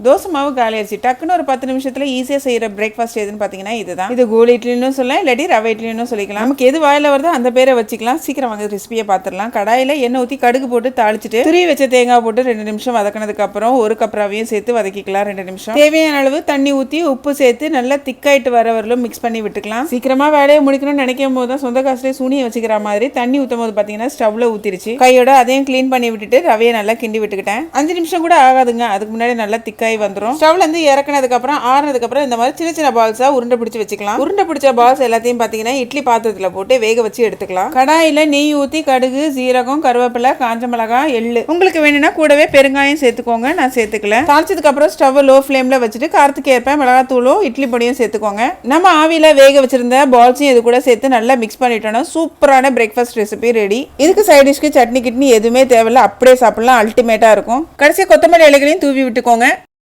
தோசை மாவு காலியாச்சு. டக்குன்னு ஒரு 10 நிமிஷத்துல ஈஸியா செய்யற பிரேக்ஃபாஸ்ட் எதுன்னு பாத்தீங்கன்னா இதுதான். இது கோல் இட்லின்னு சொல்லலாம், இல்லாட்டி ரவை இட்லின்னு சொல்லிக்கலாம். நமக்கு எது வாயில வருதோ அந்த பேரை வச்சுக்கலாம். சீக்கிரம் வாங்க ரெசிபியை பாத்துடலாம். கடாயில எண்ணெய் ஊத்தி கடுகு போட்டு தாளிச்சிட்டு துருவி வச்ச தேங்காய் போட்டு 2 நிமிஷம் வதக்கினதுக்கு அப்புறம் 1 கப் ரவையும் சேர்த்து வதக்கிக்கலாம். 2 நிமிஷம் தேவையான அளவு தண்ணி ஊத்தி உப்பு சேர்த்து நல்லா திக்காயிட்டு வர வரலும் மிக்ஸ் பண்ணி விட்டுக்கலாம். சீக்கிரமா வேலையை முடிக்கணும்னு நினைக்கும் போது தான் சொந்த காசுல சூனியை வச்சுக்கிற மாதிரி தண்ணி ஊத்தும் போது பாத்தீங்கன்னா ஸ்டவ்ல ஊத்திருச்சு. கையோட அதையும் கிளீன் பண்ணி விட்டுட்டு ரவையை நல்லா கிண்டி விட்டுக்கிட்டேன். 5 நிமிஷம் கூட ஆகாதுங்க, அதுக்கு முன்னாடி நல்லா திக்காய் வந்துடும். ஸ்டவ்ல இருந்து இறக்குனதுக்கு அப்புறம் ஆறுனதுக்கு அப்புறம் இந்த மாதிரி சின்ன சின்ன பால்ஸா உருண்டை பிடிச்சி வச்சுக்கலாம். உருண்டை பிடிச்ச பால்ஸ் எல்லாத்தையும் பாத்தீங்கன்னா இட்லி பாத்திரத்துல போட்டு வேக வச்சு எடுத்துக்கலாம். கடாயில நெய் ஊத்தி கடுகு, சீரகம், கருவேப்பிலை, காஞ்ச மிளகாய், எள்ளு, உங்களுக்கு வேணும்னா கூடவே பெருங்காயம் சேர்த்துக்கோங்க. நான் சேர்த்துக்கல. தாளிச்சதுக்கு அப்புறம் ஸ்டவ் லோ ஃபிளேம்ல வச்சுட்டு காரத்துக்கு ஏற்ப மிளகாத்தூளும் இட்லி பொடியும் சேர்த்துக்கோங்க. நம்ம ஆவியில வேக வச்சிருந்த பால்ஸையும் இது கூட சேர்த்து நல்லா மிக்ஸ் பண்ணிட்டோம்னா சூப்பரான பிரேக்ஃபாஸ்ட் ரெசிபி ரெடி. இதுக்கு சைட் டிஷ்க்கு சட்னி கிட்னி எதுவுமே தேவையில்ல, அப்படியே சாப்பிடலாம். அல்டிமேட்டா இருக்கும். கடைசியா கொத்தமல்லி இலைகளையும் தூவி விட்டுக்கோங்க.